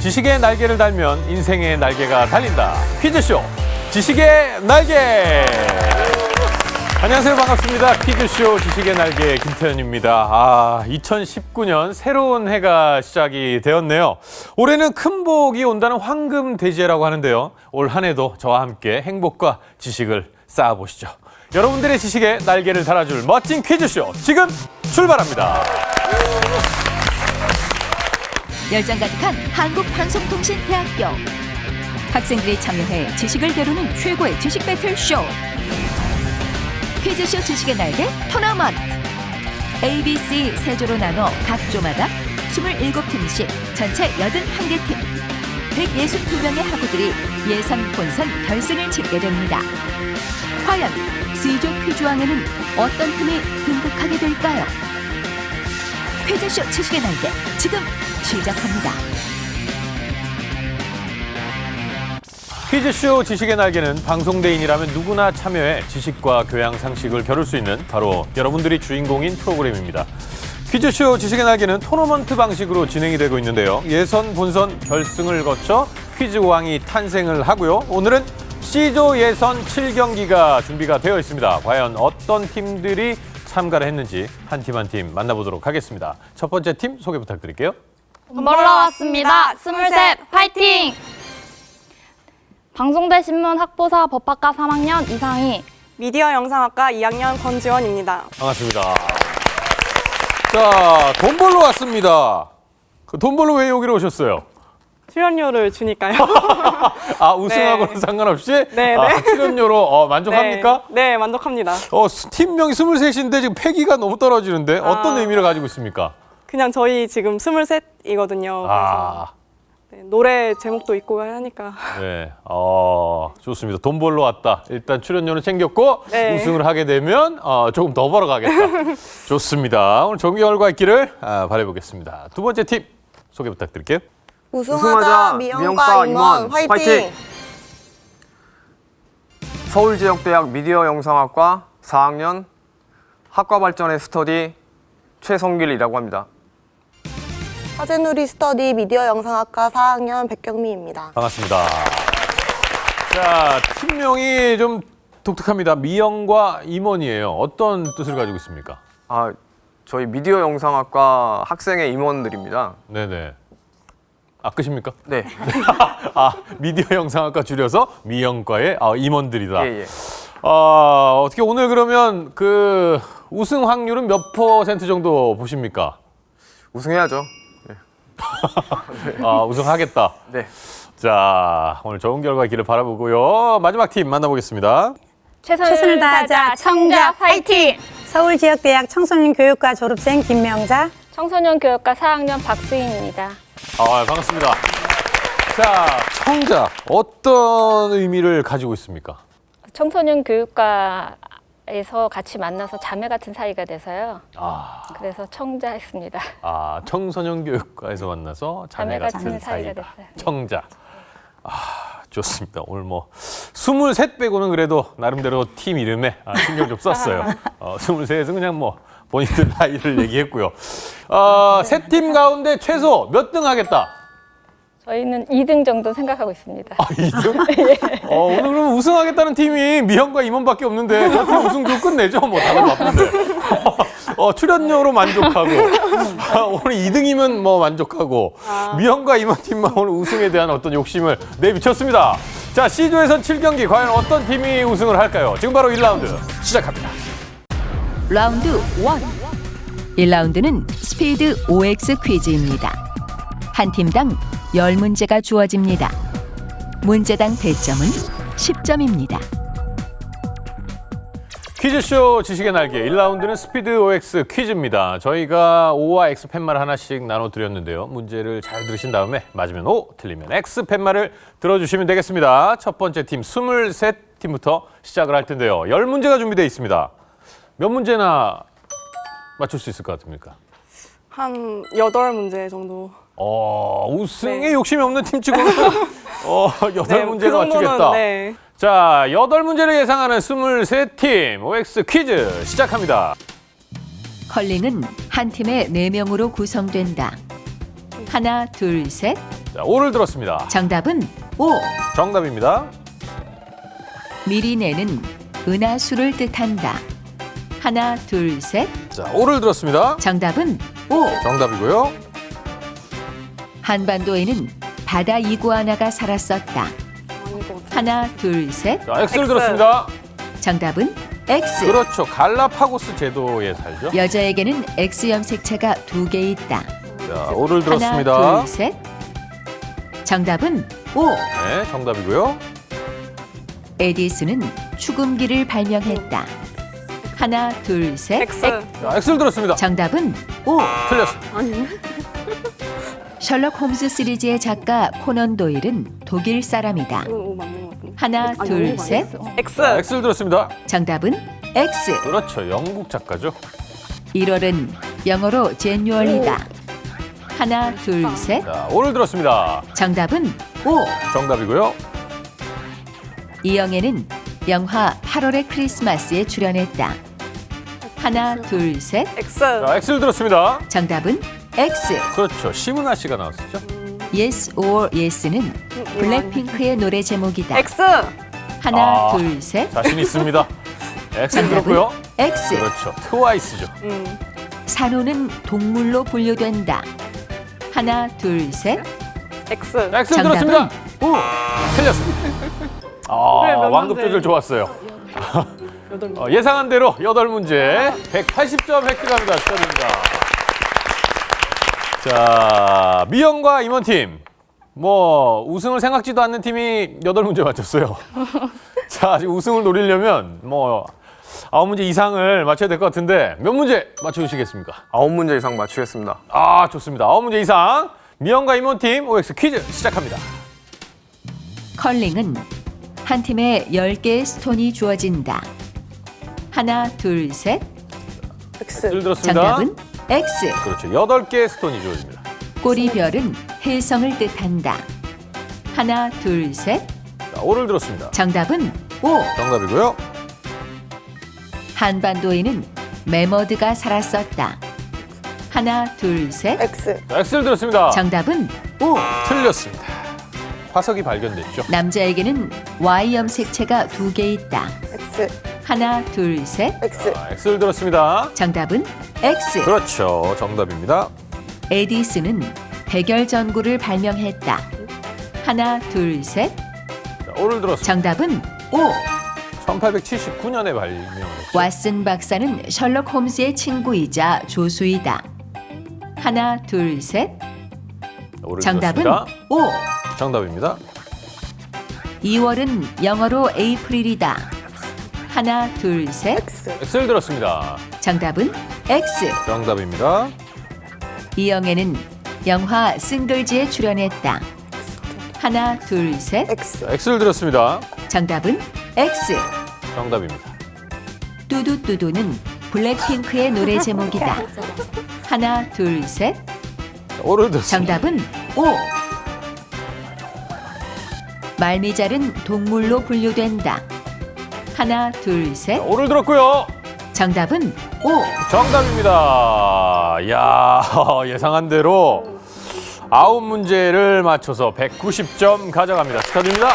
지식의 날개를 달면 인생의 날개가 달린다. 퀴즈쇼 지식의 날개. 안녕하세요. 반갑습니다. 퀴즈쇼 지식의 날개 김태현입니다. 2019년 새로운 해가 시작이 되었네요. 올해는 큰 복이 온다는 황금돼지라고 하는데요. 올 한 해도 저와 함께 행복과 지식을 쌓아보시죠. 여러분들의 지식에 날개를 달아줄 멋진 퀴즈쇼 지금 출발합니다. 열정 가득한 한국방송통신대학교. 학생들이 참여해 지식을 겨루는 최고의 지식 배틀 쇼. 퀴즈쇼 지식의 날개 토너먼트. ABC 세조로 나눠 각 조마다 27팀씩 전체 81개 팀, 162명의 학우들이 예선, 본선, 결승을 치르게 됩니다. 과연 C조 퀴즈왕에는 어떤 팀이 등극하게 될까요? 퀴즈쇼 지식의 날개 지금 시작합니다. 퀴즈쇼 지식의 날개는 방송대인이라면 누구나 참여해 지식과 교양, 상식을 겨룰 수 있는 바로 여러분들이 주인공인 프로그램입니다. 퀴즈쇼 지식의 날개는 토너먼트 방식으로 진행이 되고 있는데요. 예선, 본선, 결승을 거쳐 퀴즈왕이 탄생을 하고요. 오늘은 C조 예선 7경기가 준비가 되어 있습니다. 과연 어떤 팀들이 참가를 했는지 한 팀 한 팀 만나보도록 하겠습니다. 첫 번째 팀 소개 부탁드릴게요. 돈 벌러 왔습니다. 23 파이팅! 방송대 신문 학보사 법학과 3학년 이상희. 미디어 영상학과 2학년 권지원입니다. 반갑습니다. 자, 돈 벌러 왔습니다. 돈 벌러 왜 여기로 오셨어요? 출연료를 주니까요. 우승하고는 네. 상관없이? 네, 출연료로 만족합니까? 네, 만족합니다. 팀명이 23인데 지금 패기가 너무 떨어지는데 어떤 의미를 가지고 있습니까? 그냥 저희 지금 23이거든요. 그래서 네, 노래 제목도 있고 하니까. 네, 좋습니다. 돈 벌러 왔다. 일단 출연료는 챙겼고 네. 우승을 하게 되면 조금 더 벌어가겠다. 좋습니다. 오늘 좋은 결과 있기를 바라보겠습니다. 두 번째 팀 소개 부탁드릴게요. 우승하자 미영과 임원 화이팅! 서울지역대학 미디어 영상학과 4학년 학과발전의 스터디 최성길이라고 합니다. 화제누리 스터디 미디어 영상학과 4학년 백경미입니다. 반갑습니다. 자, 팀명이 좀 독특합니다. 미영과 임원이에요. 어떤 뜻을 가지고 있습니까? 저희 미디어 영상학과 학생의 임원들입니다. 네네. 끝입니까? 네. 미디어 영상학과 줄여서 미영과의 임원들이다. 예. 어떻게 오늘 그러면 그 우승 확률은 몇 % 정도 보십니까? 우승해야죠. 네. 우승하겠다. 네. 자, 오늘 좋은 결과 있기를 바라보고요. 마지막 팀 만나보겠습니다. 최선을 다하자 청자 파이팅! 서울지역대학 청소년교육과 졸업생 김명자. 청소년 교육과 4학년 박수인입니다. 반갑습니다. 자, 청자 어떤 의미를 가지고 있습니까? 청소년 교육과에서 같이 만나서 자매 같은 사이가 돼서요. 그래서 청자했습니다. 청소년 교육과에서 만나서 자매 같은 사이가 됐어요. 청자. 좋습니다. 오늘 23 빼고는 그래도 나름대로 팀 이름에 신경 좀 썼어요. 23에서 그냥 본인들 나이를 얘기했고요. 세 팀 가운데 최소 몇 등 하겠다? 저희는 2등 정도 생각하고 있습니다. 2등? 예. 오늘 그러면 우승하겠다는 팀이 미영과 임원밖에 없는데 저 팀 우승 좀 끝내죠. 다들 바쁜데. 출연료로 만족하고 오늘 2등이면 만족하고 미영과 임원 팀만 오늘 우승에 대한 어떤 욕심을 내비쳤습니다. 자, C조에선 7경기 과연 어떤 팀이 우승을 할까요? 지금 바로 1라운드 시작합니다. 라운드 1. 1라운드는 스피드 OX 퀴즈입니다. 한 팀당 10문제가 주어집니다. 문제당 배점은 10점입니다. 퀴즈쇼 지식의 날개 1라운드는 스피드 OX 퀴즈입니다. 저희가 O와 X 팻말 하나씩 나눠드렸는데요. 문제를 잘 들으신 다음에 맞으면 O, 틀리면 X 팻말을 들어주시면 되겠습니다. 첫 번째 팀 23팀부터 시작을 할 텐데요. 10문제가 준비되어 있습니다. 몇 문제나 맞출 수 있을 것 같습니까? 한 8문제 정도. 우승에 네. 욕심이 없는 팀치고는 8문제가 그 정도는, 맞추겠다. 네. 자, 8문제를 예상하는 23팀 OX 퀴즈 시작합니다. 컬링은 한 팀에 4명으로 구성된다. 하나, 둘, 셋. 자, O를 들었습니다. 정답은 O. 정답입니다. 미리네는 은하수를 뜻한다. 하나, 둘, 셋. 자, O를 들었습니다. 정답은 O. 정답이고요. 한반도에는 바다 이구아나가 살았었다. 아닌 것 같아요. 하나, 둘, 셋. 자, X를 X. 들었습니다. 정답은 X. 그렇죠. 갈라파고스 제도에 살죠. 여자에게는 X 염색체가 2개 있다. 자, O를 들었습니다. 하나, 둘, 셋. 정답은 O. 네, 정답이고요. 에디슨은 축음기를 발명했다. 하나, 둘, 셋. X. 자, X를 들었습니다. 정답은 O. 틀렸습니다. 셜록 홈즈 시리즈의 작가 코넌 도일은 독일 사람이다. 이건 O 맞는 것 같은데. 하나, 둘, 셋. X. 자, X를 들었습니다. 정답은 X. 그렇죠. 영국 작가죠. 1월은 영어로 제뉴얼이다. 하나, 둘, 셋. 자, O를 들었습니다. 정답은 O. 정답이고요. 이영애는 영화 8월의 크리스마스에 출연했다. 하나, 둘, 셋. X. 자, X를 들었습니다. 정답은 X. 그렇죠. 심은하 씨가 나왔었죠. Yes or Yes는 블랙핑크의 노래 제목이다. X. 하나, 아. 둘, 셋. 자신 있습니다. X를 정답은 들었고요. X. 그렇죠. 트와이스죠. 산호는 동물로 분류된다. 하나, 둘, 셋. X. 자, X를 정답은 들었습니다. O. 틀렸습니다. 그래, 몇 완급 문제? 조절 좋았어요. 여덟 문. 예상한 대로 8문제 180점 획득합니다. 축하드립니다. 자, 미영과 임원팀. 뭐 우승을 생각지도 않는 팀이 8문제 맞췄어요. 자, 지금 우승을 노리려면 뭐 9문제 이상을 맞춰야 될 것 같은데 몇 문제 맞춰주시겠습니까? 9문제 이상 맞추겠습니다. 아, 좋습니다. 9문제 이상 미영과 임원팀 OX 퀴즈 시작합니다. 컬링은 한 팀에 10개의 스톤이 주어진다. 하나, 둘, 셋. X. 를 들었습니다. 정답은 X. 그렇죠. 8개의 스톤이 주어집니다. 꼬리별은 해성을 뜻한다. 하나, 둘, 셋. 자, O를 들었습니다. 정답은 O. 정답이고요. 한반도에는 매머드가 살았었다. 하나, 둘, 셋. X. 자, X를 들었습니다. 정답은 O. 틀렸습니다. 화석이 발견됐죠. 남자에게는 Y 염색체가 2개 있다. X. 하나, 둘, 셋. X. 자, X를 들었습니다. 정답은 X. 그렇죠. 정답입니다. 에디슨은 백열전구를 발명했다. 하나, 둘, 셋. 자, O를 들었습니다. 정답은 O. 1879년에 발명했죠. 왓슨 박사는 셜록 홈즈의 친구이자 조수이다. 하나, 둘, 셋. O를 정답은 들었습니다. O. 정답입니다. 2월은 영어로 에이프릴이다. 하나, 둘, 셋. X. X를 들었습니다. 정답은 X. 정답입니다. 이영애는 영화 싱글즈에 출연했다. 하나, 둘, 셋. X. 자, X를 들었습니다. 정답은 X. 정답입니다. 뚜두뚜두는 블랙핑크의 노래 제목이다. 하나, 둘, 셋. 자, O를 들었습니다. 정답은 O. 말미잘은 동물로 분류된다. 하나, 둘, 셋. 자, O를 들었고요. 정답은 O. 정답입니다. 이야, 예상한 대로 9문제를 맞춰서 190점 가져갑니다. 축하드립니다.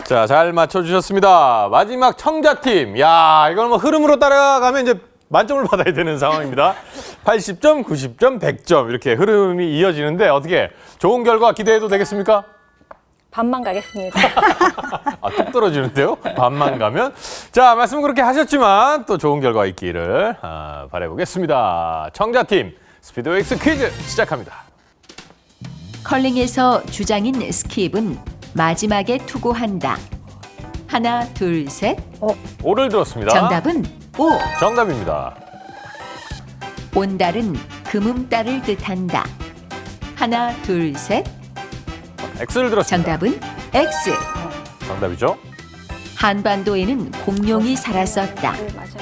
자, 잘 맞춰주셨습니다. 마지막 청자팀. 야, 이걸 뭐 흐름으로 따라가면 이제 만점을 받아야 되는 상황입니다. 80점, 90점, 100점 이렇게 흐름이 이어지는데 어떻게 좋은 결과 기대해도 되겠습니까? 반만 가겠습니다. 아, 뚝 떨어지는데요? 반만 가면? 자, 말씀 그렇게 하셨지만 또 좋은 결과 있기를 바라보겠습니다. 청자팀 스피드 OX 퀴즈 시작합니다. 컬링에서 주장인 스킵은 마지막에 투구한다. 하나, 둘, 셋. O를 들었습니다. 정답은 O. 정답입니다. 온달은 금음달을 뜻한다. 하나, 둘, 셋. X를 들었습니다. 정답은 X. 정답이죠? 한반도에는 공룡이 살았었다.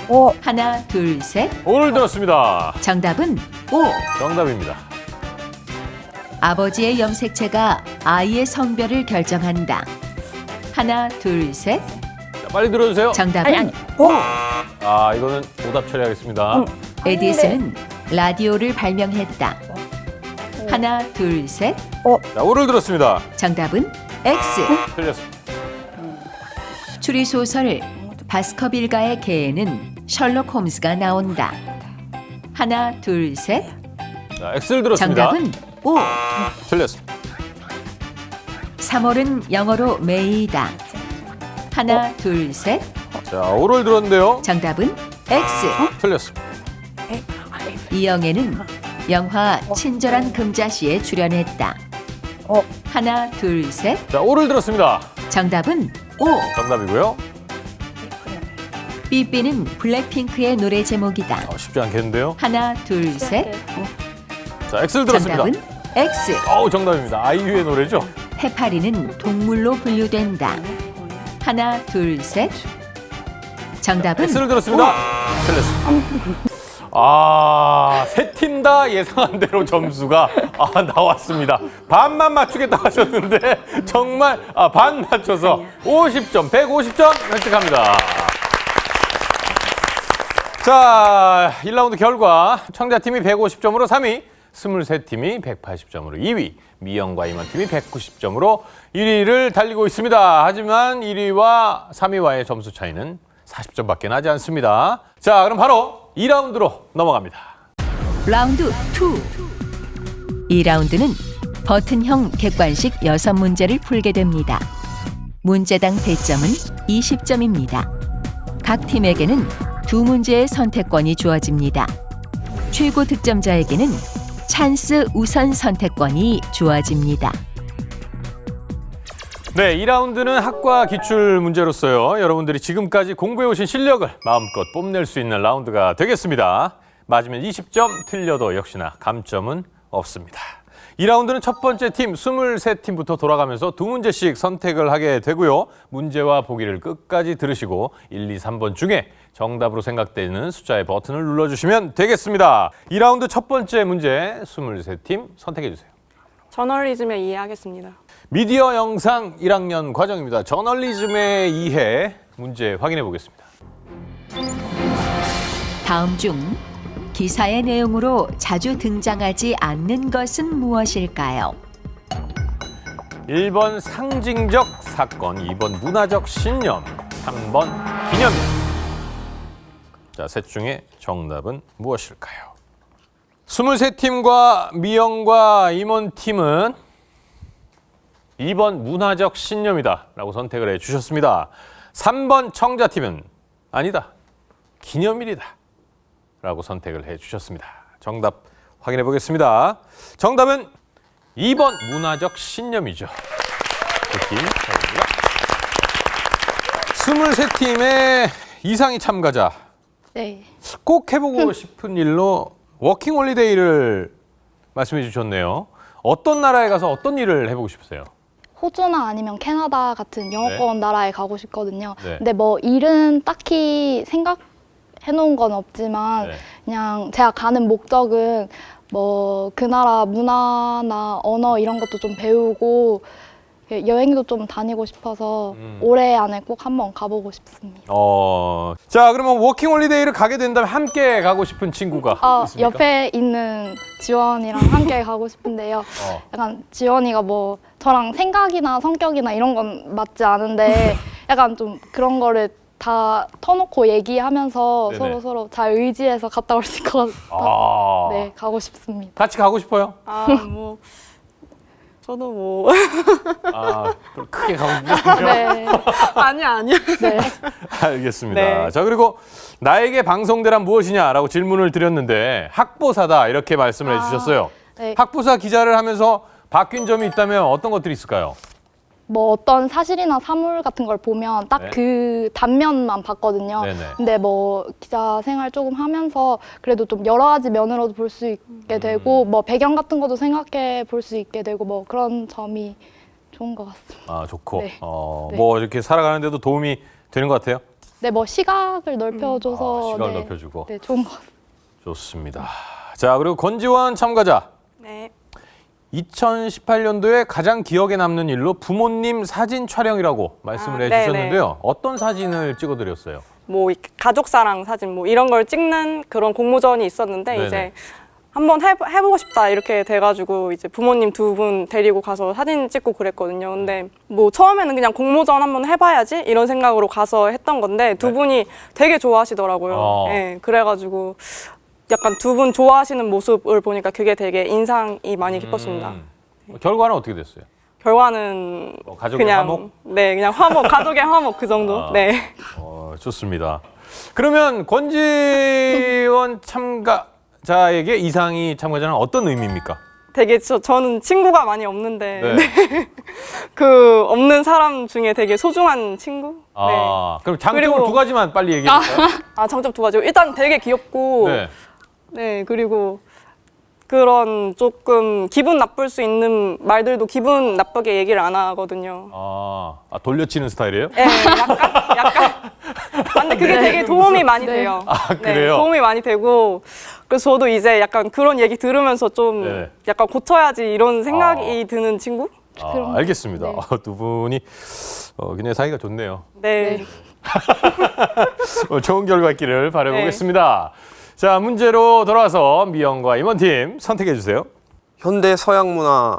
O. 하나, 둘, 셋. O를 들었습니다. 정답은 O. 정답입니다. 아버지의 염색체가 아이의 성별을 결정한다. 하나, 둘, 셋. 자, 빨리 들어주세요. 정답은 아, 이거는 오답 처리하겠습니다. 에디슨은 라디오를 발명했다. 하나, 둘, 셋. 자, 오를 들었습니다. 정답은 X. 틀렸습니다. 추리소설 바스커빌가의 개에는 셜록 홈즈가 나온다. 하나, 둘, 셋. 자, X를 들었습니다. 정답은 O. 틀렸습니다. 3월은 영어로 메이다. 하나, 둘, 셋. 자, 오를 들었는데요. 정답은 X. 틀렸습니다. 이영애는 영화 친절한 금자씨에 출연했다. 하나, 둘, 셋. 자, 오를 들었습니다. 정답은 O. 정답이고요. 삐삐는 블랙핑크의 노래 제목이다. 쉽지 않겠는데요. 하나, 둘, 셋. 자, X를 들었습니다. 정답은 X. 정답입니다. 아이유의 노래죠. 해파리는 동물로 분류된다. 하나, 둘, 셋. 정답은 X를 들었습니다. 틀렸습니다. 세 팀 다 예상한 대로 점수가 나왔습니다. 반만 맞추겠다 하셨는데 정말 반 맞춰서 50점, 150점 획득합니다. 자, 1라운드 결과 청자팀이 150점으로 3위, 23팀이 180점으로 2위, 미영과 임원팀이 190점으로 1위를 달리고 있습니다. 하지만 1위와 3위와의 점수 차이는 40점밖에 나지 않습니다. 자, 그럼 바로 2라운드로 넘어갑니다. 라운드 2. 2라운드는 버튼형 객관식 6문제를 풀게 됩니다. 문제당 배점은 20점입니다. 각 팀에게는 2문제의 선택권이 주어집니다. 최고 득점자에게는 찬스 우선 선택권이 주어집니다. 네, 2라운드는 학과 기출 문제로서요. 여러분들이 지금까지 공부해오신 실력을 마음껏 뽐낼 수 있는 라운드가 되겠습니다. 맞으면 20점, 틀려도 역시나 감점은 없습니다. 2라운드는 첫 번째 팀 23팀부터 돌아가면서 2문제씩 선택을 하게 되고요. 문제와 보기를 끝까지 들으시고 1, 2, 3번 중에 정답으로 생각되는 숫자의 버튼을 눌러주시면 되겠습니다. 2라운드 첫 번째 문제 23팀 선택해 주세요. 저널리즘의 이해하겠습니다. 미디어 영상 1학년 과정입니다. 저널리즘의 이해 문제 확인해 보겠습니다. 다음 중 기사의 내용으로 자주 등장하지 않는 것은 무엇일까요? 1번 상징적 사건, 2번 문화적 신념, 3번 기념일. 자, 셋 중에 정답은 무엇일까요? 23팀과 미영과 임원팀은 2번 문화적 신념이다 라고 선택을 해주셨습니다. 3번 청자팀은 아니다, 기념일이다 라고 선택을 해주셨습니다. 정답 확인해 보겠습니다. 정답은 2번 문화적 신념이죠. 느낌 잘합니다. 23팀의 이상희 참가자, 네. 꼭 해보고 싶은 일로 워킹 홀리데이를 말씀해 주셨네요. 어떤 나라에 가서 어떤 일을 해보고 싶으세요? 호주나 아니면 캐나다 같은 영어권 나라에 가고 싶거든요. 네. 근데 뭐 일은 딱히 생각해놓은 건 없지만 네. 그냥 제가 가는 목적은 뭐 그 나라 문화나 언어 이런 것도 좀 배우고 여행도 좀 다니고 싶어서 올해 안에 꼭 한번 가보고 싶습니다. 자, 그러면 워킹 홀리데이를 가게 된다면 함께 가고 싶은 친구가 있습니까? 옆에 있는 지원이랑 함께 가고 싶은데요. 약간 지원이가 뭐 저랑 생각이나 성격이나 이런 건 맞지 않은데 약간 좀 그런 거를 다 터놓고 얘기하면서 네네. 서로 잘 의지해서 갔다 올 수 있을 것 같아서 네, 가고 싶습니다. 같이 가고 싶어요? 뭐 저도 뭐 크게 가고 싶죠? 네. 아니야. 네. 알겠습니다. 네. 자, 그리고 나에게 방송대란 무엇이냐라고 질문을 드렸는데 학보사다 이렇게 말씀을 해주셨어요. 네. 학보사 기자를 하면서 바뀐 점이 있다면 어떤 것들이 있을까요? 뭐 어떤 사실이나 사물 같은 걸 보면 딱 네. 그 단면만 봤거든요. 네네. 근데 뭐 기자 생활 조금 하면서 그래도 좀 여러 가지 면으로도 볼 수 있게 되고 뭐 배경 같은 것도 생각해 볼 수 있게 되고 뭐 그런 점이 좋은 것 같습니다. 좋고 네. 네. 뭐 이렇게 살아가는데도 도움이 되는 것 같아요? 네, 뭐 시각을 넓혀줘서 시각을 네, 넓혀주고. 네, 좋은 것 같습니다. 좋습니다. 자, 그리고 권지원 참가자. 네. 2018년도에 가장 기억에 남는 일로 부모님 사진 촬영이라고 말씀을 네네. 해주셨는데요. 어떤 사진을 찍어드렸어요? 뭐 가족사랑 사진 뭐 이런 걸 찍는 그런 공모전이 있었는데 네네. 이제 한번 해보고 싶다 이렇게 돼가지고 이제 부모님 두 분 데리고 가서 사진 찍고 그랬거든요. 근데 뭐 처음에는 그냥 공모전 한번 해봐야지 이런 생각으로 가서 했던 건데 두 분이 되게 좋아하시더라고요. 네, 그래가지고 약간 두 분 좋아하시는 모습을 보니까 그게 되게 인상이 많이 깊었습니다. 결과는 어떻게 됐어요? 결과는 가족의 그냥 화목? 네, 그냥 화목, 가족의 화목 그 정도. 네. 좋습니다. 그러면 권지원 참가자에게 이상희 참가자는 어떤 의미입니까? 되게 저는 친구가 많이 없는데 네. 그 없는 사람 중에 되게 소중한 친구. 그럼 장점을 그리고- 두 가지만 빨리 얘기해 주세요. 장점 두 가지. 일단 되게 귀엽고 네. 네, 그리고 그런 조금 기분 나쁠 수 있는 말들도 기분 나쁘게 얘기를 안 하거든요. 돌려치는 스타일이에요? 네, 약간. 근데 그게 되게 도움이 많이 돼요. 그래요? 네, 도움이 많이 되고 그래서 저도 이제 약간 그런 얘기 들으면서 좀 네. 약간 고쳐야지 이런 생각이 드는 친구? 알겠습니다. 두 분이 굉장히 사이가 좋네요. 네. 좋은 결과 있기를 바라보겠습니다. 자, 문제로 돌아와서 미영과 임원팀 선택해 주세요. 현대 서양 문화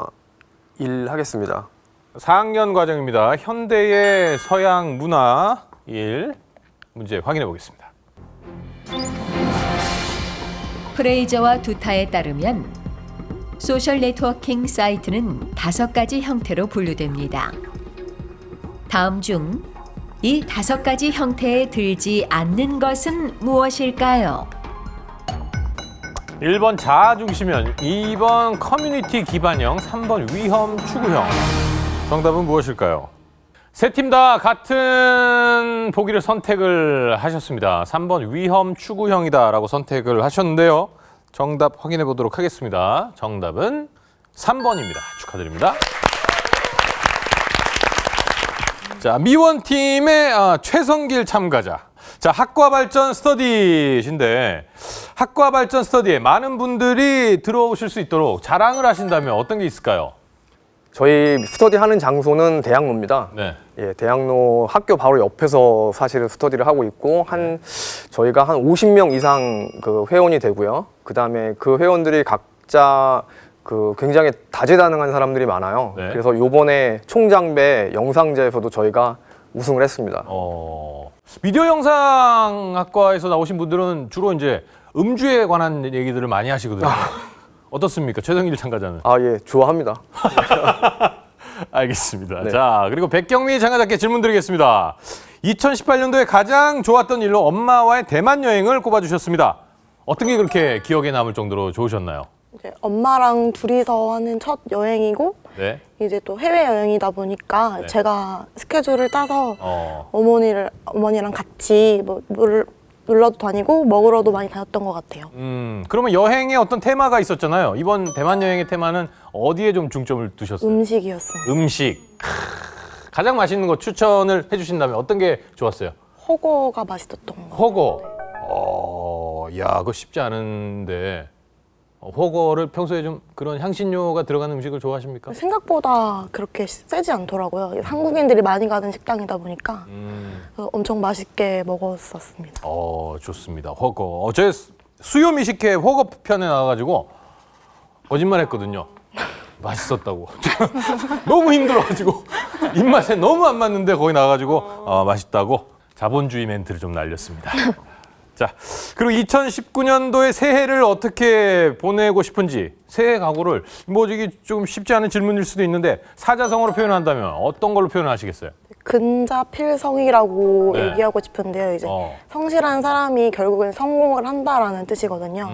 1 하겠습니다. 4학년 과정입니다. 현대의 서양 문화 1 문제 확인해 보겠습니다. 프레이저와 두타에 따르면 소셜 네트워킹 사이트는 5가지 형태로 분류됩니다. 다음 중 이 5가지 형태에 들지 않는 것은 무엇일까요? 1번 자아 중심형, 2번 커뮤니티 기반형, 3번 위험 추구형. 정답은 무엇일까요? 세 팀 다 같은 보기를 선택을 하셨습니다. 3번 위험 추구형이다라고 선택을 하셨는데요. 정답 확인해 보도록 하겠습니다. 정답은 3번입니다. 축하드립니다. 자, 미원팀의 최성길 참가자. 자, 학과 발전 스터디신데 학과 발전 스터디에 많은 분들이 들어오실 수 있도록 자랑을 하신다면 어떤 게 있을까요? 저희 스터디 하는 장소는 대학로입니다. 네. 예, 대학로 학교 바로 옆에서 사실은 스터디를 하고 있고 저희가 한 50명 이상 그 회원이 되고요. 그다음에 그 회원들이 각자 그 굉장히 다재다능한 사람들이 많아요. 네. 그래서 요번에 총장배 영상제에서도 저희가 우승을 했습니다. 미디어 영상학과에서 나오신 분들은 주로 이제 음주에 관한 얘기들을 많이 하시거든요. 어떻습니까? 최성길 참가자는. 예, 좋아합니다. 알겠습니다. 네. 자, 그리고 백경미 참가자께 질문 드리겠습니다. 2018년도에 가장 좋았던 일로 엄마와의 대만 여행을 꼽아주셨습니다. 어떤 게 그렇게 기억에 남을 정도로 좋으셨나요? 이제 엄마랑 둘이서 하는 첫 여행이고 네. 이제 또 해외 여행이다 보니까 네. 제가 스케줄을 짜서 어, 어머니랑 같이 뭐 놀러도 다니고 먹으러도 많이 다녔던 것 같아요. 그러면 여행에 어떤 테마가 있었잖아요. 이번 대만 여행의 테마는 어디에 좀 중점을 두셨어요? 음식이었습니다. 음식. 가장 맛있는 거 추천을 해주신다면 어떤 게 좋았어요? 허거가 맛있었던 거. 허거. 야, 그거 쉽지 않은데. 허거를 평소에 좀 그런 향신료가 들어가는 음식을 좋아하십니까? 생각보다 그렇게 세지 않더라고요. 한국인들이 많이 가는 식당이다 보니까 그래서 엄청 맛있게 먹었었습니다. 좋습니다. 허거. 제 수요 미식회 허거 편에 나와가지고 거짓말 했거든요. 맛있었다고. 너무 힘들어가지고 입맛에 너무 안 맞는데 거기 나와가지고 맛있다고 자본주의 멘트를 좀 날렸습니다. 자, 그리고 2019년도의 새해를 어떻게 보내고 싶은지 새해 각오를 뭐 이게 좀 쉽지 않은 질문일 수도 있는데 사자성어로 표현한다면 어떤 걸로 표현하시겠어요? 근자필성이라고 네. 얘기하고 싶은데요. 이제 성실한 사람이 결국엔 성공을 한다라는 뜻이거든요.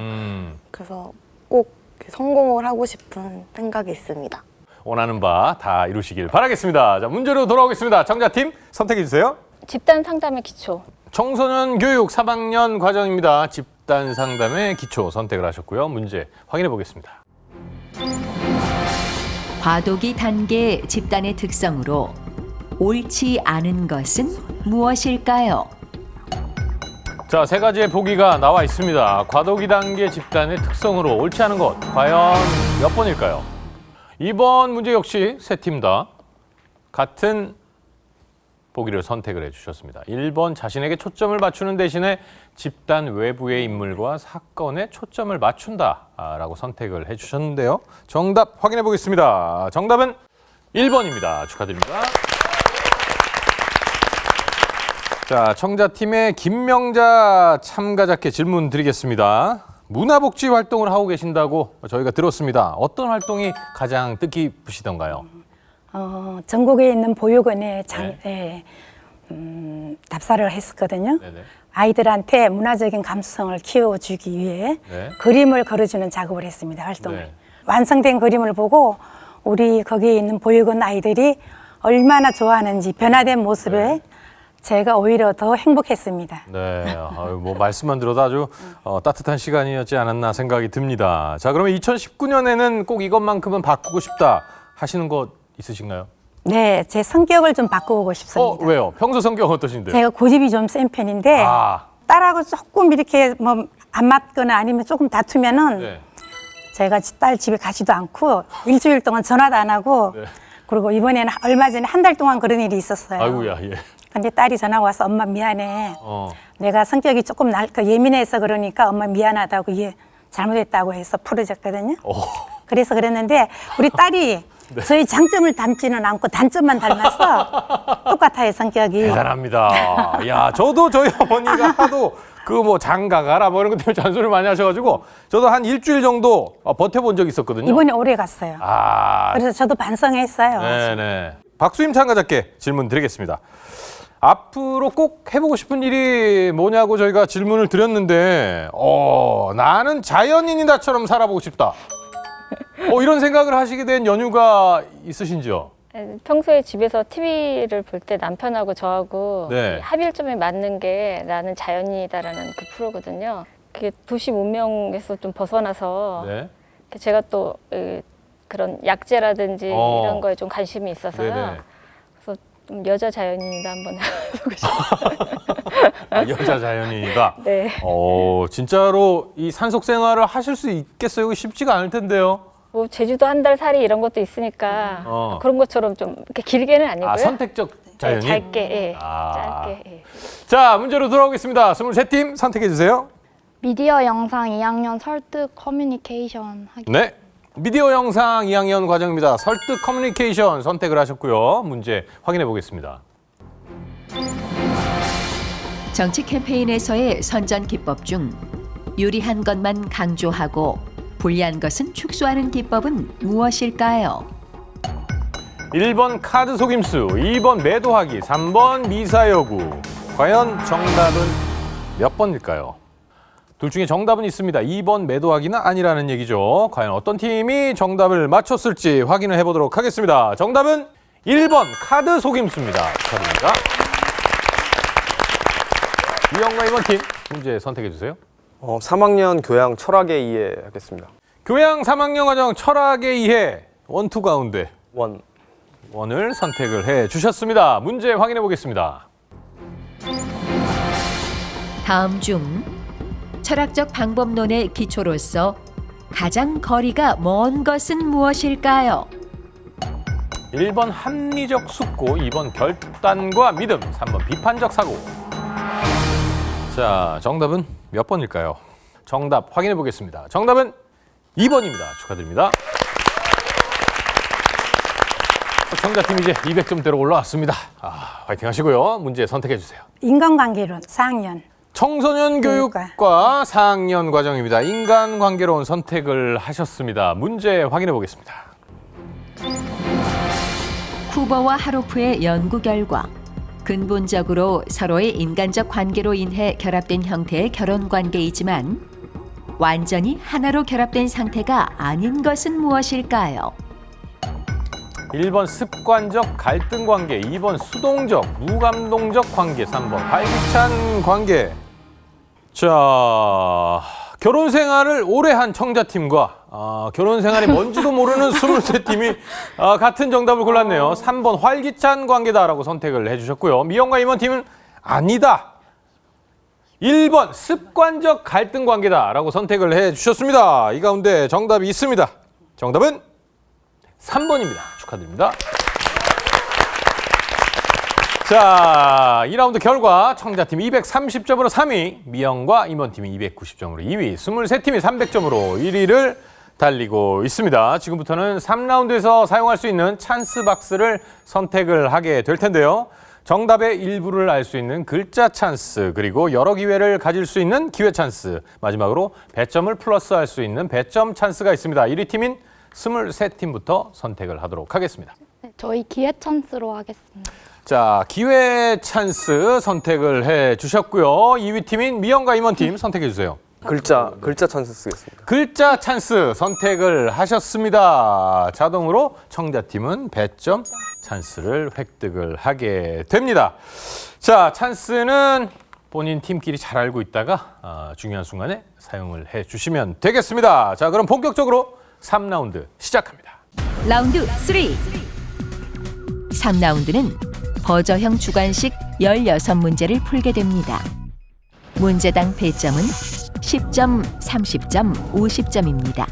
그래서 꼭 성공을 하고 싶은 생각이 있습니다. 원하는 바 다 이루시길 바라겠습니다. 자, 문제로 돌아오겠습니다. 청자팀 선택해 주세요. 집단 상담의 기초. 청소년 교육 3학년 과정입니다. 집단 상담의 기초 선택을 하셨고요. 문제 확인해 보겠습니다. 과도기 단계 집단의 특성으로 옳지 않은 것은 무엇일까요? 자, 세 가지의 보기가 나와 있습니다. 과도기 단계 집단의 특성으로 옳지 않은 것 과연 몇 번일까요? 이번 문제 역시 세 팀 다 같은 보기를 선택을 해주셨습니다. 1번 자신에게 초점을 맞추는 대신에 집단 외부의 인물과 사건에 초점을 맞춘다라고 선택을 해주셨는데요. 정답 확인해 보겠습니다. 정답은 1번입니다. 축하드립니다. 자, 청자팀의 김명자 참가자께 질문 드리겠습니다. 문화복지 활동을 하고 계신다고 저희가 들었습니다. 어떤 활동이 가장 뜻깊으시던가요? 전국에 있는 보육원에 네. 답사를 했었거든요. 네네. 아이들한테 문화적인 감수성을 키워주기 위해 네. 그림을 그려주는 작업을 했습니다. 활동을. 네. 완성된 그림을 보고 우리 거기에 있는 보육원 아이들이 얼마나 좋아하는지 변화된 모습에 네. 제가 오히려 더 행복했습니다. 네, 아유, 뭐 말씀만 들어도 아주 따뜻한 시간이었지 않았나 생각이 듭니다. 자, 그러면 2019년에는 꼭 이것만큼은 바꾸고 싶다 하시는 것 있으신가요? 네, 제 성격을 좀 바꾸고 싶습니다. 왜요? 평소 성격 어떠신데요? 제가 고집이 좀 센 편인데 아, 딸하고 조금 이렇게 뭐 안 맞거나 아니면 조금 다투면은 네. 제가 딸 집에 가지도 않고 일주일 동안 전화도 안 하고 네. 그리고 이번에는 얼마 전에 한 달 동안 그런 일이 있었어요. 아이고야, 예. 근데 딸이 전화가 와서 엄마 미안해. 어, 내가 성격이 조금 예민해서 그러니까 엄마 미안하다고 이게 잘못했다고 해서 풀어졌거든요. 그래서 그랬는데 우리 딸이 네. 저희 장점을 닮지는 않고 단점만 닮아서 똑같아요, 성격이. 대단합니다. 야, 저도 저희 어머니가 하도 그 뭐 장가 가라 뭐 이런 것 때문에 잔소리를 많이 하셔가지고 저도 한 일주일 정도 버텨본 적이 있었거든요. 이번에 오래 갔어요. 아, 그래서 저도 반성했어요. 네네. 박수임 참가자께 질문 드리겠습니다. 앞으로 꼭 해보고 싶은 일이 뭐냐고 저희가 질문을 드렸는데, 나는 자연인이다처럼 살아보고 싶다. 이런 생각을 하시게 된 연유가 있으신지요? 평소에 집에서 TV를 볼 때 남편하고 저하고 네. 이 합일점에 맞는 게 나는 자연이다라는 그 프로거든요. 그게 도시 문명에서 좀 벗어나서 네. 제가 또 그런 약재라든지 이런 거에 좀 관심이 있어서요. 네네. 그래서 좀 여자 자연인이다 한번 해보고 싶어요. 아, 여자 자연인이다. 네. 진짜로 이 산속 생활을 하실 수 있겠어요? 이거 쉽지가 않을 텐데요. 뭐 제주도 한 달 살이 이런 것도 있으니까 그런 것처럼 좀 이렇게 길게는 아니고요. 아, 선택적 자연인? 네, 짧게, 예. 아. 짧게. 예. 자, 문제로 돌아오겠습니다. 23팀 선택해 주세요. 미디어 영상 2학년 설득 커뮤니케이션 하기. 네. 미디어 영상 2학년 과정입니다. 설득 커뮤니케이션 선택을 하셨고요. 문제 확인해 보겠습니다. 정치 캠페인에서의 선전 기법 중 유리한 것만 강조하고 불리한 것은 축소하는 기법은 무엇일까요? 1번 카드 속임수, 2번 매도하기, 3번 미사여구. 과연 정답은 몇 번일까요? 둘 중에 정답은 있습니다. 2번 매도하기는 아니라는 얘기죠. 과연 어떤 팀이 정답을 맞췄을지 확인을 해보도록 하겠습니다. 정답은 1번 카드 속임수입니다. 축하드립니다. 이영과 이번 팀 문제 선택해 주세요. 3학년 교양 철학에 의해 하겠습니다. 교양 3학년 과정 철학에 의해 원투 가운데 원. 원을 선택을 해 주셨습니다. 문제 확인해 보겠습니다. 다음 중 철학적 방법론의 기초로서 가장 거리가 먼 것은 무엇일까요? 1번 합리적 숙고, 2번 결단과 믿음, 3번 비판적 사고. 자, 정답은 몇 번일까요? 정답 확인해 보겠습니다. 정답은 2번입니다. 축하드립니다. 청자팀 이제 200점대로 올라왔습니다. 화이팅 하시고요. 문제 선택해 주세요. 인간관계론 4학년. 청소년 교육과 4학년 과정입니다. 인간관계로운 선택을 하셨습니다. 문제 확인해 보겠습니다. 쿠버와 하로프의 연구 결과 근본적으로 서로의 인간적 관계로 인해 결합된 형태의 결혼 관계이지만 완전히 하나로 결합된 상태가 아닌 것은 무엇일까요? 1번 습관적 갈등 관계, 2번 수동적, 무감동적 관계, 3번 활기찬 관계. 자, 결혼 생활을 오래 한 청자팀과 결혼 생활이 뭔지도 모르는 23팀이 같은 정답을 골랐네요. 3번 활기찬 관계다라고 선택을 해주셨고요. 미영과 임원팀은 아니다. 1번 습관적 갈등 관계다라고 선택을 해주셨습니다. 이 가운데 정답이 있습니다. 정답은 3번입니다. 축하드립니다. 자, 2라운드 결과 청자팀 230점으로 3위, 미영과 임원팀이 290점으로 2위, 23팀이 300점으로 1위를 달리고 있습니다. 지금부터는 3라운드에서 사용할 수 있는 찬스 박스를 선택을 하게 될 텐데요. 정답의 일부를 알 수 있는 글자 찬스, 그리고 여러 기회를 가질 수 있는 기회 찬스, 마지막으로 배점을 플러스할 수 있는 배점 찬스가 있습니다. 1위 팀인 23팀부터 선택을 하도록 하겠습니다. 네, 저희 기회 찬스로 하겠습니다. 자, 기회 찬스 선택을 해 주셨고요. 2위 팀인 미영과 임원팀 선택해 주세요. 글자 찬스 쓰겠습니다. 글자 찬스 선택을 하셨습니다. 자동으로 청자팀은 배점 찬스를 획득을 하게 됩니다. 자, 찬스는 본인 팀끼리 잘 알고 있다가 중요한 순간에 사용을 해 주시면 되겠습니다. 자, 그럼 본격적으로 3라운드 시작합니다. 라운드 3. 3라운드는 버저형 주관식 16문제를 풀게 됩니다. 문제당 배점은 10점, 30점, 50점입니다.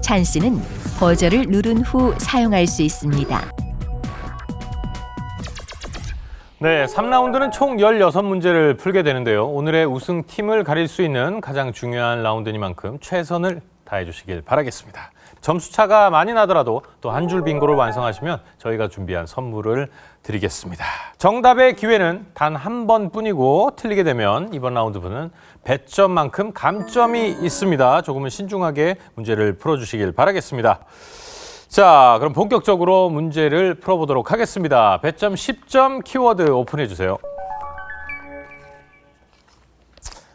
찬스는 버저를 누른 후 사용할 수 있습니다. 네, 3라운드는 총 16문제를 풀게 되는데요. 오늘의 우승팀을 가릴 수 있는 가장 중요한 라운드니만큼 최선을 다해 주시길 바라겠습니다. 점수차가 많이 나더라도 또 한 줄 빙고를 완성하시면 저희가 준비한 선물을 드리겠습니다. 정답의 기회는 단 한 번뿐이고 틀리게 되면 이번 라운드부는 배점만큼 감점이 있습니다. 조금은 신중하게 문제를 풀어주시길 바라겠습니다. 자, 그럼 본격적으로 문제를 풀어보도록 하겠습니다. 배점 10점 키워드 오픈해 주세요.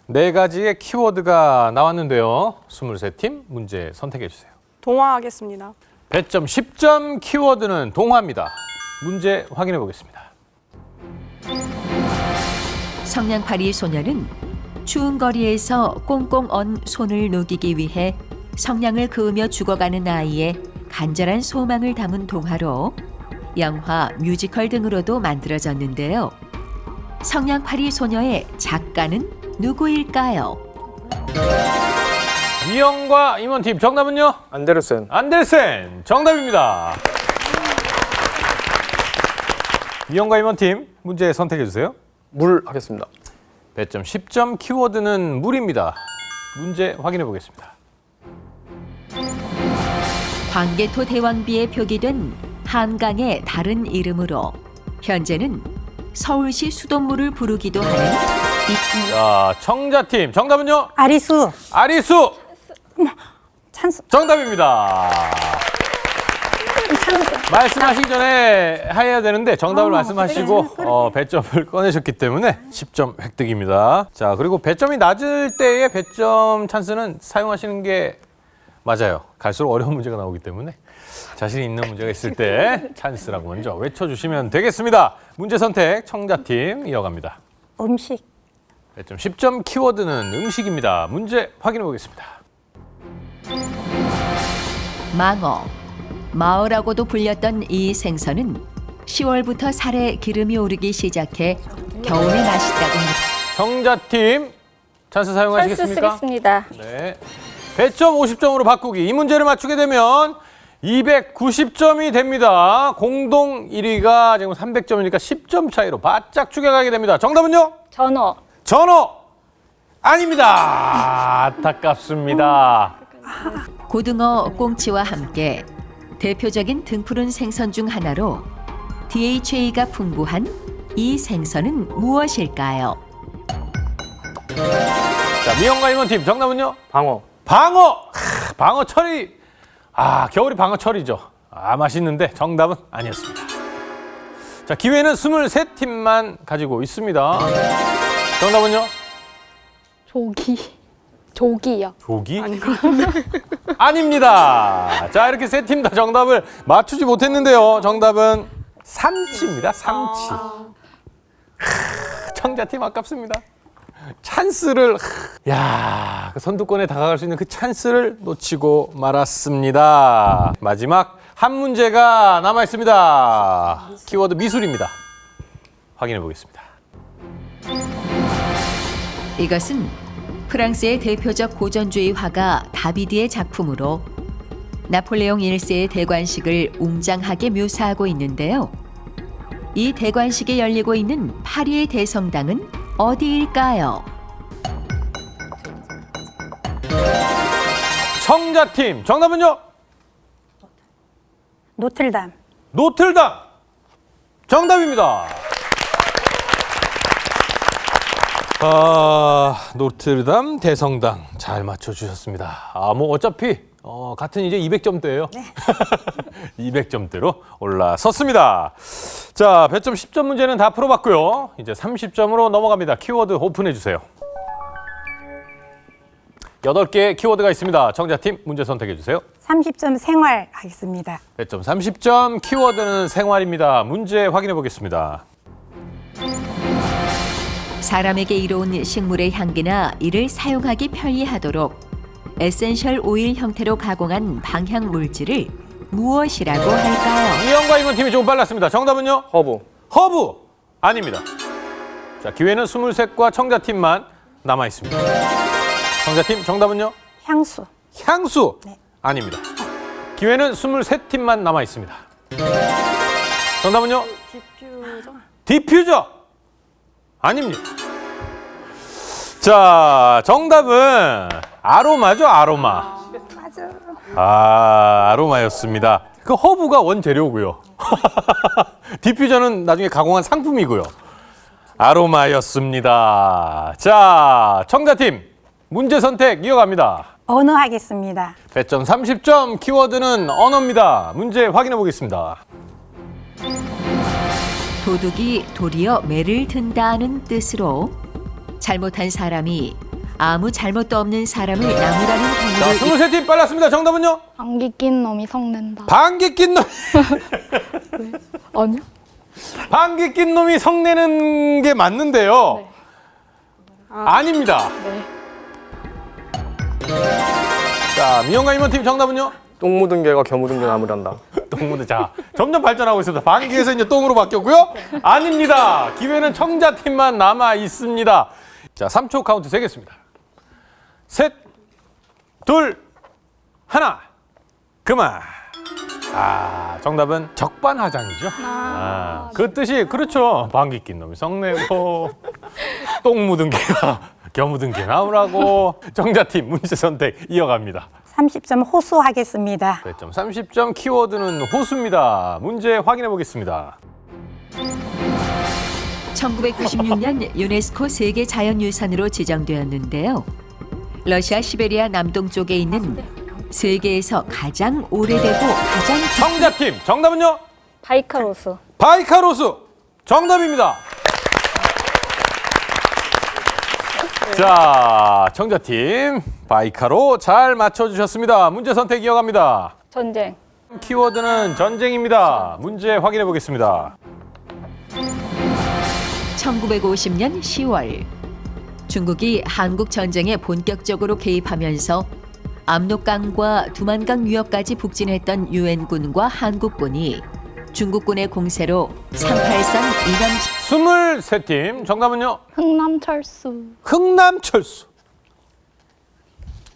4가지의 키워드가 나왔는데요. 23팀 문제 선택해 주세요. 동화 하겠습니다. 배점 10점 키워드는 동화입니다. 문제 확인해 보겠습니다. 성냥팔이 소녀는 추운 거리에서 꽁꽁 언 손을 녹이기 위해 성냥을 그으며 죽어가는 아이의 간절한 소망을 담은 동화로 영화, 뮤지컬 등으로도 만들어졌는데요. 성냥팔이 소녀의 작가는 누구일까요? 미영과 임원팀 정답은요? 안데르센. 안델센 정답입니다. 미영과 임원팀 문제 선택해 주세요. 물 하겠습니다. 배점 10점 키워드는 물입니다. 문제 확인해 보겠습니다. 광개토 대왕비에 표기된 한강의 다른 이름으로 현재는 서울시 수돗물을 부르기도 하는 자, 청자팀 정답은요? 아리수. 아리수 찬스. 정답입니다. 말씀하시기 전에 해야 되는데 정답을 말씀하시고 배점을 꺼내셨기 때문에 10점 획득입니다. 자, 그리고 배점이 낮을 때의 배점 찬스는 사용하시는 게 맞아요. 갈수록 어려운 문제가 나오기 때문에 자신 있는 문제가 있을 때 찬스라고 먼저 외쳐주시면 되겠습니다. 문제 선택 청자팀 이어갑니다. 음식. 배점 10점 키워드는 음식입니다. 문제 확인해 보겠습니다. 망어, 마어라고도 불렸던 이 생선은 10월부터 살에 기름이 오르기 시작해 겨울에 맛있다고 합니다. 청자팀 찬스 찬스 사용하시겠습니까? 쓰겠습니다. 네. 배점 50점으로 바꾸기. 이 문제를 맞추게 되면 290점이 됩니다. 공동 1위가 지금 300점이니까 10점 차이로 바짝 죽여가게 됩니다. 정답은요? 전어. 전어 아닙니다. 안타깝습니다. 고등어, 꽁치와 함께 대표적인 등푸른 생선 중 하나로 DHA가 풍부한 이 생선은 무엇일까요? 자, 미영과 임원팀 정답은요? 방어. 방어! 방어철이 겨울이 방어철이죠. 맛있는데 정답은 아니었습니다. 자, 기회는 23팀만 가지고 있습니다. 정답은요? 조기요. 조기? 아닙니다. 자, 이렇게 세 팀 다 정답을 맞추지 못했는데요. 정답은 삼치입니다. 삼치. 청자팀 아깝습니다. 찬스를 그 선두권에 다가갈 수 있는 그 찬스를 놓치고 말았습니다. 마지막 한 문제가 남아 있습니다. 키워드 미술입니다. 확인해 보겠습니다. 이것은 프랑스의 대표적 고전주의 화가 다비드의 작품으로 나폴레옹 1세의 대관식을 웅장하게 묘사하고 있는데요. 이 대관식이 열리고 있는 파리의 대성당은 어디일까요? 청자팀 정답은요? 노틀담. 노틀담 정답입니다. 노틀담 대성당 잘 맞춰주셨습니다. 뭐 어차피 같은 이제 200점대예요. 네. 200점대로 올라섰습니다. 자, 배점 10점 문제는 다 풀어봤고요. 이제 30점으로 넘어갑니다. 키워드 오픈해 주세요. 8개의 키워드가 있습니다. 청자팀 문제 선택해 주세요. 30점 생활 하겠습니다. 배점 30점, 키워드는 생활입니다. 문제 확인해 보겠습니다. 사람에게 이로운 식물의 향기나 이를 사용하기 편리하도록 에센셜 오일 형태로 가공한 방향 물질을 무엇이라고 할까요? 이영과 임원팀이 조금 빨랐습니다. 정답은요? 허브. 허브! 아닙니다. 자, 기회는 23과 청자팀만 남아 있습니다. 청자팀 정답은요? 향수. 향수! 네. 아닙니다. 기회는 23팀만 남아 있습니다. 정답은요? 디퓨저? 디퓨저! 아닙니다. 자, 정답은 아로마죠, 아로마. 맞아. 아로마였습니다. 그 허브가 원재료고요. 디퓨저는 나중에 가공한 상품이고요. 아로마였습니다. 자, 청자팀 문제 선택 이어갑니다. 언어 하겠습니다. 배점 30점, 키워드는 언어입니다. 문제 확인해 보겠습니다. 도둑이 도리어 매를 든다는 뜻으로 잘못한 사람이 아무 잘못도 없는 사람을 나무라는 자, 경우를 23팀 빨랐습니다. 정답은요? 방귀 낀 놈이 성낸다. 방귀 낀 놈. 아니요? 방귀 낀 놈이 성내는 게 맞는데요. 네. 아닙니다. 네. 자, 미영과 임원팀 정답은요? 똥 묻은 개가 겨 묻은 개 나무란다. 똥무드. 자, 점점 발전하고 있습니다. 방귀에서 이제 똥으로 바뀌었고요. 아닙니다. 기회는 청자팀만 남아 있습니다. 자, 3초 카운트 세겠습니다. 셋, 둘, 하나. 그만. 정답은 적반하장이죠. 그 뜻이 그렇죠. 방귀 낀 놈이 성내고 똥 묻은 개가 겨 묻은 개 나오라고. 청자팀 문제 선택 이어갑니다. 30점 호수 하겠습니다. 배점 30점, 키워드는 호수입니다. 문제 확인해 보겠습니다. 1996년 유네스코 세계 자연유산으로 지정되었는데요. 러시아 시베리아 남동쪽에 있는 세계에서 가장 오래되고 가장 청자팀 정답은요? 바이칼 호수. 바이칼 호수 정답입니다. 자, 청자팀 바이칼호 잘 맞춰주셨습니다. 문제 선택 이어갑니다. 전쟁. 키워드는 전쟁입니다. 문제 확인해 보겠습니다. 1950년 10월 중국이 한국 전쟁에 본격적으로 개입하면서 압록강과 두만강 유역까지 북진했던 유엔군과 한국군이 중국군의 공세로 383 이남 23팀 정답은요? 흥남철수. 흥남철수.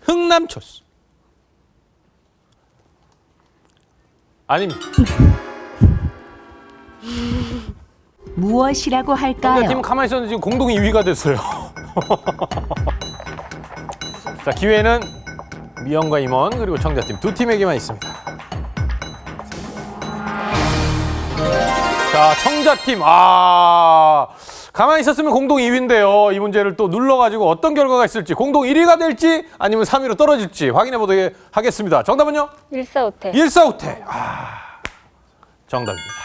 흥남철수. 아닙니다. 무엇이라고 할까요? 팀 가만히 있었는데 지금 공동 2위가 됐어요. 자, 기회는 미영과 임원 그리고 청자팀 두 팀에게만 있습니다. 자, 청자팀 가만히 있었으면 공동 2위인데요. 이 문제를 또 눌러가지고 어떤 결과가 있을지 공동 1위가 될지 아니면 3위로 떨어질지 확인해 보도록 하겠습니다. 정답은요? 일사후퇴. 일사후퇴. 정답입니다.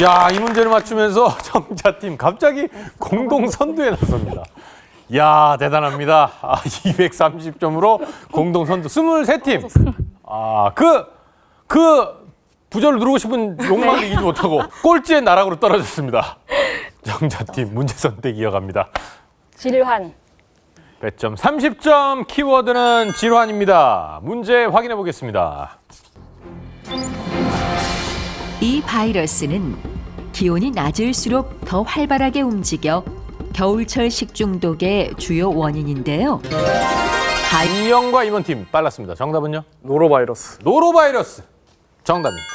야, 이 문제를 맞추면서 청자팀 갑자기 공동 선두에 나섭니다. 야, 대단합니다. 230점으로 공동 선두 23팀. 그 부저를 누르고 싶은 욕망을 이기지 못하고 꼴찌의 나락으로 떨어졌습니다. 청자팀 문제 선택 이어갑니다. 질환. 배점 30점, 키워드는 질환입니다. 문제 확인해 보겠습니다. 이 바이러스는 기온이 낮을수록 더 활발하게 움직여 겨울철 식중독의 주요 원인인데요. 이영과 임원팀 빨랐습니다. 정답은요? 노로바이러스. 노로바이러스. 정답입니다.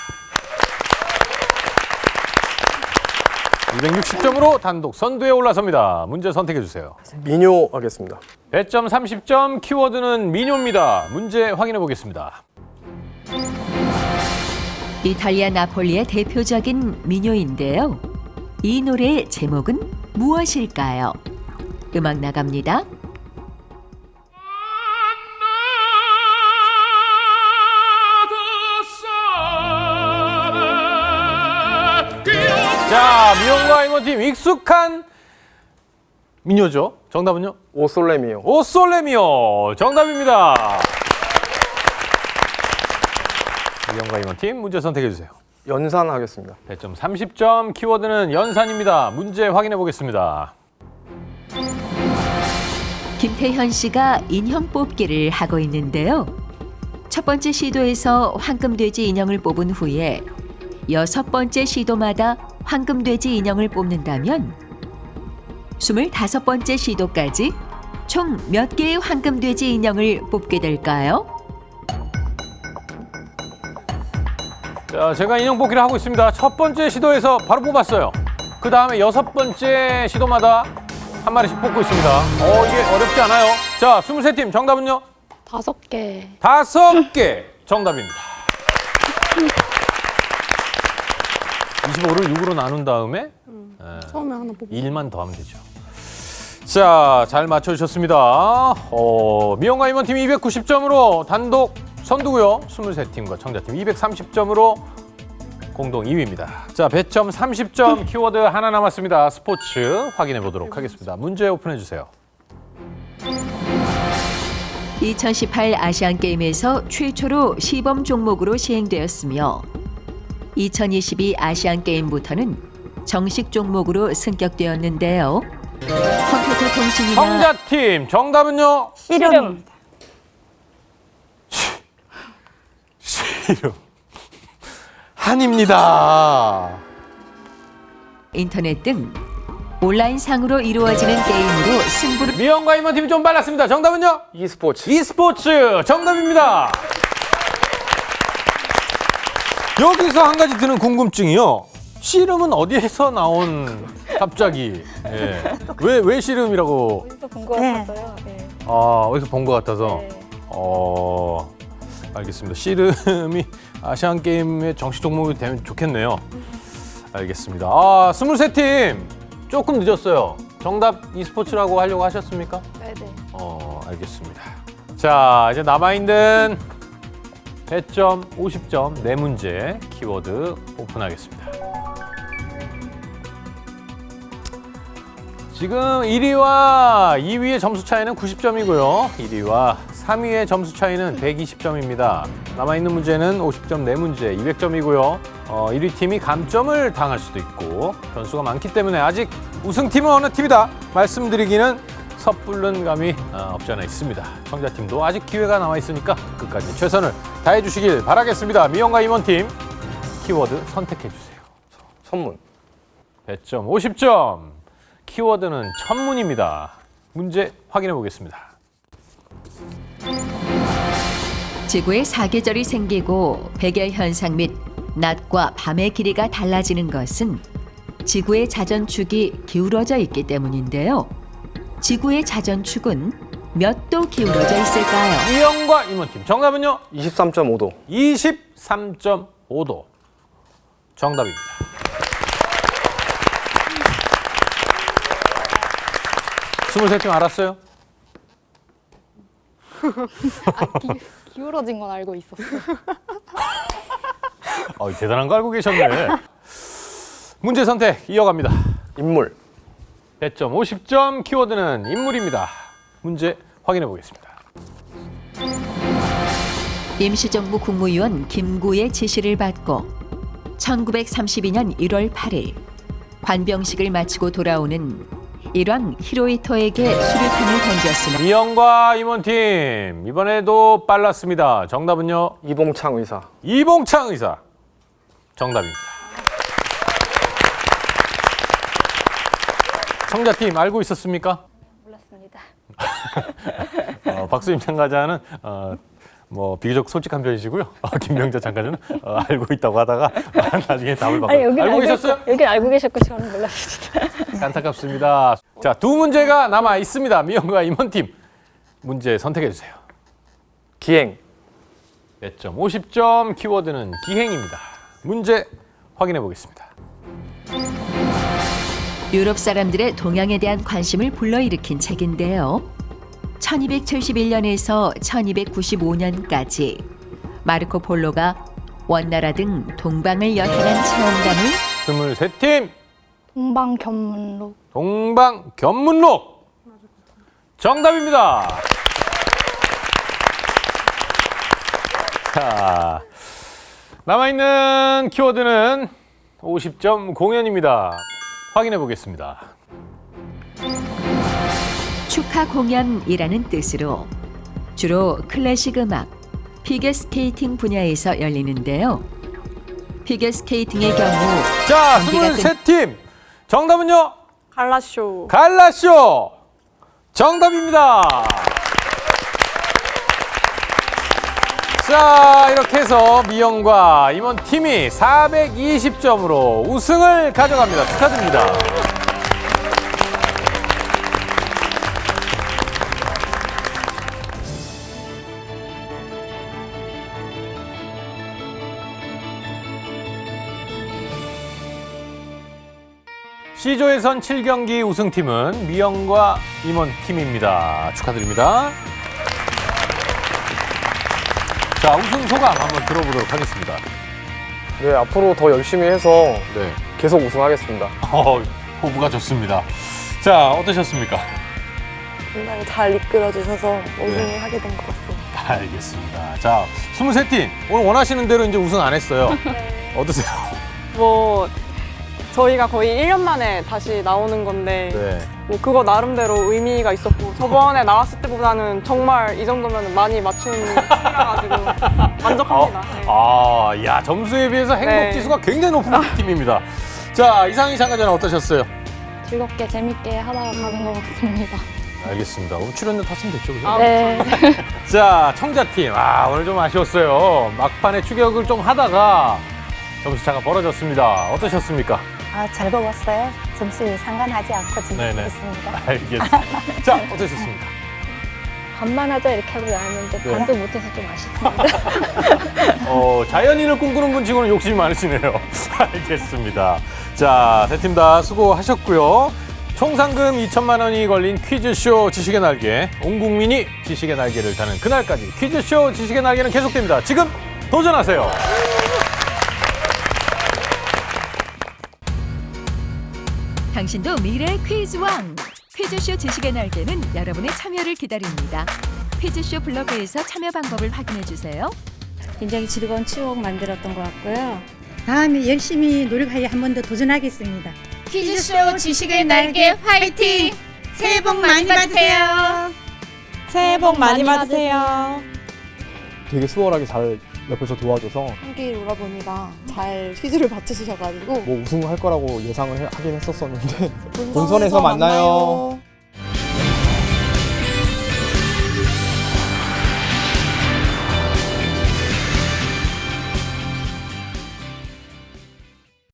260점으로 단독 선두에 올라섭니다. 문제 선택해 주세요. 민요 하겠습니다. 배점 30점, 키워드는 미녀입니다. 문제 확인해 보겠습니다. 이탈리아 나폴리의 대표적인 민요인데요. 이 노래의 제목은 무엇일까요? 음악 나갑니다. 자, 미용과 이모팀 익숙한 민요죠. 정답은요? 오솔레미오. 오솔레미오 정답입니다. 미용과 이모팀 문제 선택해 주세요. 연산 하겠습니다. 배점 30점, 키워드는 연산입니다. 문제 확인해 보겠습니다. 김태현 씨가 인형 뽑기를 하고 있는데요. 첫 번째 시도에서 황금돼지 인형을 뽑은 후에 6번째 시도마다 황금돼지 인형을 뽑는다면 25번째 시도까지 총 몇 개의 황금돼지 인형을 뽑게 될까요? 자, 제가 인형 뽑기를 하고 있습니다. 첫 번째 시도에서 바로 뽑았어요. 그 다음에 6번째 시도마다 한 마리씩 뽑고 있습니다. 이게 어렵지 않아요. 자, 23팀 정답은요? 5개. 5개 정답입니다. 25를 6으로 나눈 다음에 처음에 하나 뽑고 1만 더하면 되죠. 자, 잘 맞춰주셨습니다. 미용과 임원팀 290점으로 단독 선두고요. 23팀과 청자팀 230점으로 공동 2위입니다. 자, 배점 30점, 키워드 하나 남았습니다. 스포츠 확인해 보도록 하겠습니다. 문제 오픈해 주세요. 2018 아시안게임에서 최초로 시범 종목으로 시행되었으며 2022 아시안게임부터는 정식 종목으로 승격되었는데요. 컴퓨터 통신이나 청자팀 정답은요? 씨름. 씨름. 한입니다. 인터넷 등 온라인상으로 이루어지는 게임으로 승부를 미영과 임원팀이 좀 빨랐습니다. 정답은요? e스포츠. e스포츠 정답입니다. 여기서 한 가지 드는 궁금증이요. 씨름은 어디에서 나온 갑자기? 예. 왜 씨름이라고? 어디서 본 것 네. 같았어요. 네. 아, 어디서 본 것 같아서. 네. 알겠습니다. 씨름이 아시안 게임의 정식 종목이 되면 좋겠네요. 알겠습니다. 23팀 조금 늦었어요. 정답 e스포츠라고 하려고 하셨습니까? 네네. 알겠습니다. 자, 이제 남아있는 배점 50점 네 문제 키워드 오픈하겠습니다. 지금 1위와 2위의 점수 차이는 90점이고요. 1위와 3위의 점수 차이는 120점입니다. 남아있는 문제는 50점 네 문제 200점이고요. 1위 팀이 감점을 당할 수도 있고 변수가 많기 때문에 아직 우승팀은 어느 팀이다 말씀드리기는 섣부른 감이 없지 않아 있습니다. 청자팀도 아직 기회가 남아있으니까 끝까지 최선을 다해주시길 바라겠습니다. 미영과 임원팀 키워드 선택해주세요. 선문. 배점 50점, 키워드는 천문입니다. 문제 확인해 보겠습니다. 지구에 사계절이 생기고 백열 현상 및 낮과 밤의 길이가 달라지는 것은 지구의 자전축이 기울어져 있기 때문인데요. 지구의 자전축은 몇 도 기울어져 있을까요? 미영과 임원팀 정답은요? 23.5도. 23.5도 정답입니다. 스물세 팀 알았어요? 기울어진 건 알고 있었어요. 대단한 거 알고 계셨네. 문제 선택 이어갑니다. 인물. 배점 50점, 키워드는 인물입니다. 문제 확인해 보겠습니다. 임시정부 국무위원 김구의 지시를 받고 1932년 1월 8일 관병식을 마치고 돌아오는 일왕 히로히토에게 수류탄을 던졌으나 미영과 임원팀 이번에도 빨랐습니다. 정답은요? 이봉창 의사. 이봉창 의사 정답입니다. 청자팀 알고 있었습니까? 몰랐습니다. 박수임 참가자는 뭐 비교적 솔직한 편이시고요. 김명자 참가자는 알고 있다고 하다가 나중에 답을 받고 아니, 여기는 알고 계셨어요? 여기 알고 계셨고 저는 몰랐습니다. 안타깝습니다. 자, 두 문제가 남아 있습니다. 미영과 임원팀 문제 선택해 주세요. 기행. 몇 점? 50점. 키워드는 기행입니다. 문제 확인해 보겠습니다. 유럽 사람들의 동양에 대한 관심을 불러일으킨 책인데요. 1271년에서 1295년까지 마르코 폴로가 원나라 등 동방을 여행한 체험관을 23팀 동방견문록. 동방견문록 정답입니다. 자, 남아있는 키워드는 50점 공연입니다. 확인해 보겠습니다. 축하 공연이라는 뜻으로 주로 클래식 음악, 피겨스케이팅 분야에서 열리는데요. 피겨스케이팅의 경우 자, 경기가 23팀 정답은요? 갈라쇼. 갈라쇼 정답입니다. 자, 이렇게 해서 미영과 임원팀이 420점으로 우승을 가져갑니다. 축하드립니다. C조에선 7경기 우승팀은 미영과 임원팀입니다. 축하드립니다. 자, 우승 소감 한번 들어보도록 하겠습니다. 네, 앞으로 더 열심히 해서 네. 계속 우승하겠습니다. 호부가 좋습니다. 자, 어떠셨습니까? 굉장히 잘 이끌어 주셔서 우승을 하게 된 것 같습니다. 알겠습니다. 자, 23팀 오늘 원하시는 대로 이제 우승 안 했어요. 어떠세요? 뭐 저희가 거의 1년 만에 다시 나오는 건데 네. 뭐 그거 나름대로 의미가 있었고 저번에 나왔을 때보다는 정말 이 정도면 많이 맞춘 팀이라가지고 만족합니다. 네. 아, 야, 점수에 비해서 행복 네. 지수가 굉장히 높은 팀입니다. 자, 이상희 참가자는 어떠셨어요? 즐겁게 재밌게 하다가 가는 것 같습니다. 알겠습니다. 오늘 출연료 탔으면 됐죠, 그죠? 네. 자, 청자팀. 오늘 좀 아쉬웠어요. 막판에 추격을 좀 하다가 점수차가 벌어졌습니다. 어떠셨습니까? 즐거웠어요. 점수에 상관하지 않고 네네. 재밌었습니다. 알겠습니다. 자, 어떠셨습니까? 반만 하자 이렇게 하고 나왔는데 네. 반도 못해서 좀 아쉽습니다. 자연인을 꿈꾸는 분 치고는 욕심이 많으시네요. 알겠습니다. 자, 세 팀 다 수고하셨고요. 총 상금 2천만 원이 걸린 퀴즈쇼 지식의 날개. 온 국민이 지식의 날개를 다는 그날까지 퀴즈쇼 지식의 날개는 계속됩니다. 지금 도전하세요. 당신도 미래의 퀴즈왕! 퀴즈쇼 지식의 날개는 여러분의 참여를 기다립니다. 퀴즈쇼 블로그에서 참여 방법을 확인해 주세요. 굉장히 즐거운 추억 만들었던 것 같고요. 다음에 열심히 노력하여 한 번 더 도전하겠습니다. 퀴즈쇼 지식의 날개 화이팅! 새해 복 많이 받으세요. 새해 복 많이 받으세요. 되게 수월하게 잘 옆에서 도와줘서 함께 놀아보니까 잘 퀴즈를 맞춰주셔가지고 뭐 우승할 거라고 예상을 하긴 했었었는데 본선에서 만나요.